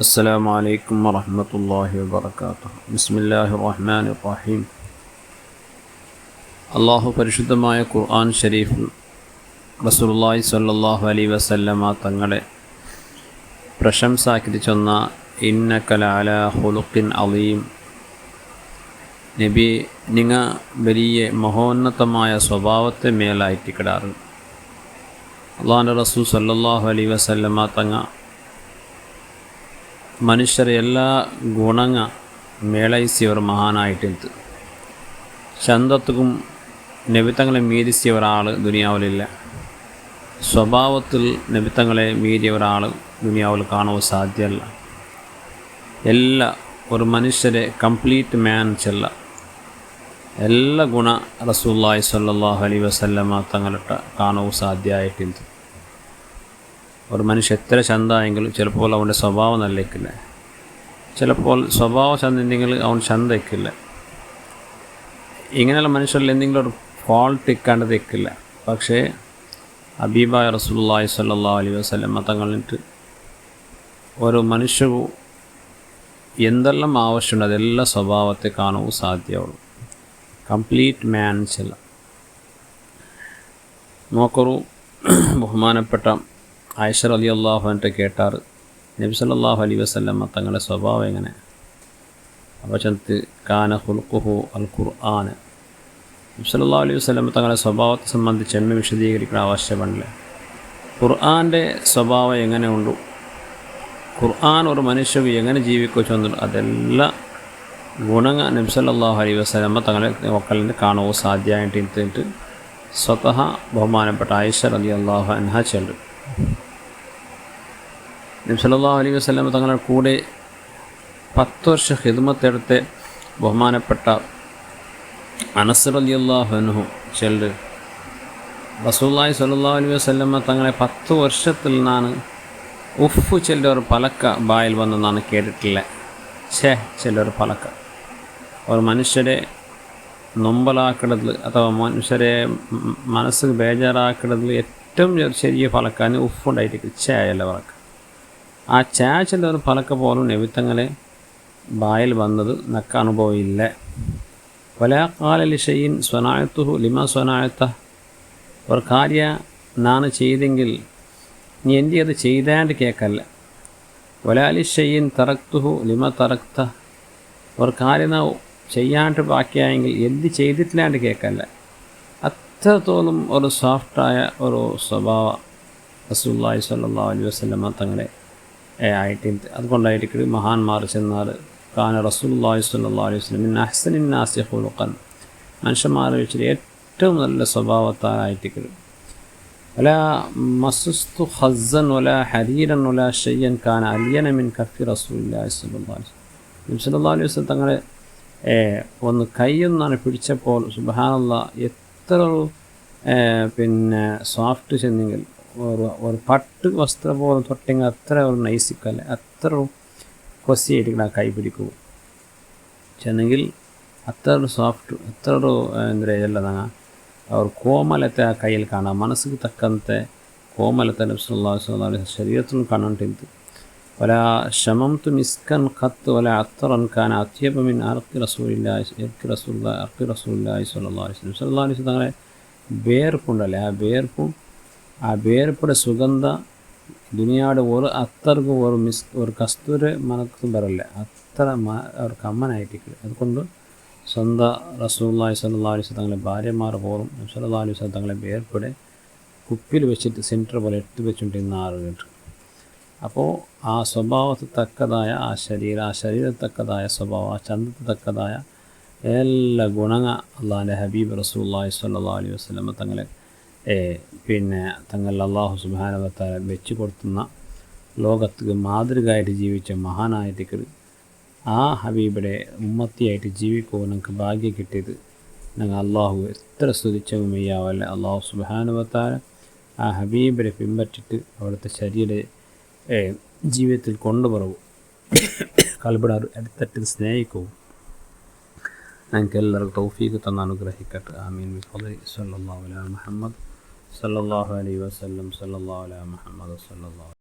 السلام عليكم ورحمة الله وبركاته. بسم الله الرحمن الرحيم. അള്ളാഹു പരിശുദ്ധമായ ഖുർആൻ ഷരീഫിൽ റസൂലുള്ളാഹി സ്വല്ലല്ലാഹു അലൈഹി വസല്ലമ തങ്ങളെ പ്രശംസാക്കി ചൊന്ന ഇന്നക ലഅലാ ഖുലുഖിൻ അളീം, നബി നിങ്ങ വലിയ മഹോന്നതമായ സ്വഭാവത്തെ മേലായിട്ട് കിടാറ്. അള്ളാഹുവിൻ്റെ റസൂൽ സ്വല്ലല്ലാഹു അലൈഹി വസല്ലമ തങ്ങ മനുഷ്യരെ എല്ലാ ഗുണങ്ങ മേളയിಸಿಯವರು മഹാനായിട്ടുണ്ട്. ചന്തത്തുക്കും നബിത്തങ്ങളെ മീതിസിയ ഒരാൾ ദുനിയാവിലില്ല. സ്വഭാവത്തിൽ നബിത്തങ്ങളെ മീതിയ ഒരാൾ ദുനിയാവിൽ കാണുവാൻ സാധ്യമല്ല. എല്ലാ ഒരു മനുഷ്യരെ കംപ്ലീറ്റ് മാൻ ചെല്ല എല്ലാ ഗുണ റസൂലുള്ളാഹി സ്വല്ലല്ലാഹു അലൈഹി വസല്ലമ തങ്ങളിട്ട് കാണുവാൻ സാധ്യമായിട്ടുണ്ട്. ഒരു മനുഷ്യ എത്ര ചന്തയെങ്കിലും ചിലപ്പോൾ അവൻ്റെ സ്വഭാവം നല്ലിക്കില്ല, ചിലപ്പോൾ സ്വഭാവം ചന്തയെങ്കിൽ അവൻ ചന്തയ്ക്കില്ല. ഇങ്ങനെയുള്ള മനുഷ്യരിൽ എന്തെങ്കിലും ഒരു ഫോൾട്ട് ഇക്കാണ്ടതേക്കില്ല. പക്ഷേ ഹബീബായ റസൂലുള്ളാഹി സ്വല്ലല്ലാഹു അലൈഹി വസല്ലമ തങ്ങളിട്ട് ഒരു മനുഷ്യന് എന്തെല്ലാം ആവശ്യമുണ്ട് അതെല്ലാം സ്വഭാവത്തെ കാണുവാൻ സാധ്യമുള്ളൂ. കംപ്ലീറ്റ് മാൻ ചില നോക്കൊരു ബഹുമാനപ്പെട്ട ആയിഷ റളിയല്ലാഹു അൻഹ കേട്ടാറ് നബി സല്ലല്ലാഹു അലൈഹി വസല്ലമ തങ്ങളുടെ സ്വഭാവം എങ്ങനെ. അപ്പോൾ ചന്ത് കാന ഖുൽഖുഹു അൽ ഖുർആൻ. നബി സല്ലല്ലാഹു അലൈഹി വസല്ലമ തങ്ങളുടെ സ്വഭാവത്തെ സംബന്ധിച്ച് എന്നെ വിശദീകരിക്കുന്ന ആവശ്യമില്ല. ഖുർആൻ്റെ സ്വഭാവം എങ്ങനെ ഉണ്ടു, ഖുർആൻ ഒരു മനുഷ്യന് എങ്ങനെ ജീവിക്കുമെന്നു അതെല്ലാം ഗുണങ്ങ നബി സല്ലല്ലാഹു അലൈഹി വസല്ലമ തങ്ങളെ മക്കളിൽ കാണുവാൻ സാധ്യമായിട്ട് സ്വതഹ ബഹുമാനപ്പെട്ട ആയിഷ റളിയല്ലാഹു അൻഹ ചെല്ലു. നബി സല്ലല്ലാഹു അലൈഹി വസല്ലം തങ്ങളുടെ കൂടെ 10 വർഷം ഖിദ്മത്തെടുത്ത് ബഹുമാനപ്പെട്ട അനസ് റളിയല്ലാഹു അൻഹു ചെല്ലു. റസൂലുള്ളാഹി സ്വല്ലല്ലാഹു അലൈഹി വസല്ലം തങ്ങളെ 10 വർഷത്തിൽ നിന്നാണ് ഉഫ് ചെല്ലൊരു പലക്ക ബായിൽ വന്നെന്നാണ് കേട്ടിട്ടില്ല. ചെല്ലൊരു പലക്ക ഒരു മനുഷ്യരെ നൊമ്പലാക്കിടതിൽ അഥവാ മനുഷ്യരെ മനസ്സ് ബേജാറാക്കിടതിൽ ഏറ്റവും ചെറിയ ഫലക്കാന് ഉഫുണ്ടായിട്ട് ചായല്ല ഫലക്ക. ആ ചായ ചെല്ലൊരു ഫലക്ക പോലും നബിത്തങ്ങളെ ബായിൽ വന്നത് നക്ക അനുഭവമില്ല. വലാ ഖാല ലിശൈഇൻ സ്വനാഅതുഹു ലിമാ സ്വനാഅത, ഒരു കാര്യ നാണ് ചെയ്തെങ്കിൽ നീ എന്തി അത് ചെയ്താണ്ട് കേൾക്കല്ല. വലാ ലിശൈഇൻ തറക്തുഹു ലിമാ തറക്ത, ഒരു കാര്യം നാ ചെയ്യാണ്ട് ബാക്കിയായെങ്കിൽ എന്ത് ചെയ്തിട്ടില്ലാണ്ട് കേൾക്കല്ല. അത്രത്തോളം ഒരു സോഫ്റ്റായ ഒരു സ്വഭാവ റസൂലുള്ളാഹി സ്വല്ലല്ലാഹു അലൈഹി വസല്ലമ തങ്ങളെ ആയിട്ടുണ്ട്. അതുകൊണ്ടായിരിക്കും മഹാന്മാർ ചെന്നാൽ കാന റസൂലുള്ളാഹി സ്വല്ലല്ലാഹു അലൈഹി വസല്ലം മിൻ അഹ്സനിൻ നാസി ഖുലുഖൻ, മനുഷ്യന്മാരെ വെച്ചിട്ട് ഏറ്റവും നല്ല സ്വഭാവത്താലായിരിക്കും. വലാ മസ്സ്തു ഖസ്സൻ വലാ ഹരീരൻ വലാ ഷയ്യൻ കാന അലിയന മിൻ കഫി റസൂലുള്ളാഹി സ്വല്ലല്ലാഹു അലൈഹി വസല്ലം. നബി സല്ലല്ലാഹു അലൈഹി വസല്ലം തങ്ങളെ ഒന്ന് കൈയൊന്നാണ് പിടിച്ചപ്പോൾ സുബ്ഹാനല്ലാഹ് എത്ര സോഫ്റ്റ് ചെന്നെങ്കിൽ ഒരു പട്ട് വസ്ത്രം പോലെ തൊട്ടെങ്കിൽ അത്ര ഒരു നൈസിക്കല്ല, അത്ര കൊസിയായിട്ട് ആ കൈ പിടിക്കൂ ചെന്നെങ്കിൽ അത്ര ഒരു സോഫ്റ്റ്, അത്ര ഒരു എന്താ പറയുക ഒരു കോമലത്തെ ആ കയ്യിൽ കാണാം. മനസ്സിക്ക് തക്കത്തെ കോമലത്തെ നബി സല്ലല്ലാഹു അലൈഹി വസല്ലം ശരീരത്തിൽ കാണേണ്ടത്. വലാ ശമംതു മിസ്കൻ ഖത്ത് വലാ അത്തറൻ കാന അത്യബ മിൻ അർഖി റസൂലില്ലാഹി സ്വല്ലല്ലാഹു അലൈഹി വസല്ലം. തങ്ങളെ വേർപ്പുണ്ടല്ലേ, ആ വേർപ്പുടെ സുഗന്ധ ദുനിയാവിടെ ഒരു അത്തർക്ക് ഒരു കസ്തൂര് മനക്കും വരല്ല, അത്ര ഒരു കമ്മനായിട്ടിരിക്കും. അതുകൊണ്ട് സ്വന്തം റസൂലുള്ളാഹി സ്വല്ലല്ലാഹു അലൈഹി വസല്ലം തങ്ങളെ ഭാര്യമാർ പോലും സ്വല്ലല്ലാഹു അലൈഹി വസല്ലം തങ്ങളെ വേർപ്പുടെ കുപ്പിയിൽ വെച്ചിട്ട് സെൻറ്റർ പോലെ എടുത്ത് വെച്ചുകൊണ്ടിരുന്ന ആളുകൾ. അപ്പോൾ ആ സ്വഭാവത്തിൽ തക്കതായ ആ ശരീരത്തക്കതായ സ്വഭാവം, ആ ചന്തത്തിൽ തക്കതായ എല്ലാ ഗുണങ്ങ അള്ളാഹിൻ്റെ ഹബീബ് റസൂലുള്ളാഹി സ്വല്ലല്ലാഹു അലൈഹി വസല്ലം തങ്ങളെ തങ്ങൾ അള്ളാഹു സുബ്ഹാനഹു വ തആല വെച്ച് കൊടുത്തുന്ന ലോകത്ത് മാതൃകയായിട്ട് ജീവിച്ച മഹാനായിട്ട് ആ ഹബീബിടെ ഉമ്മത്തിയായിട്ട് ജീവിക്കുമ്പോൾ നമുക്ക് ഭാഗ്യം കിട്ടിയത് ഞങ്ങൾ അള്ളാഹു എത്ര സ്തുതിച്ചും വയ്യാവല്ല. അള്ളാഹു സുബ്ഹാനഹു വ തആല ആ ഹബീബിനെ പിൻപറ്റിയിട്ട് അവിടുത്തെ ജീവിതത്തിൽ കൊണ്ടുപറവും, കൽബിടാർ അടുത്തട്ട് സ്നേഹിക്കും. ഞങ്ങൾക്ക് എല്ലാവർക്കും തൗഫീഖ് തന്ന് അനുഗ്രഹിക്കട്ടെ. ആമീൻ. സല്ലല്ലാഹു അലൈഹി മുഹമ്മദ് സല്ലല്ലാഹു അലൈഹി വസല്ലം സല്ലല്ലാഹു അലൈഹി മുഹമ്മദ് സല്ലല്ലാഹു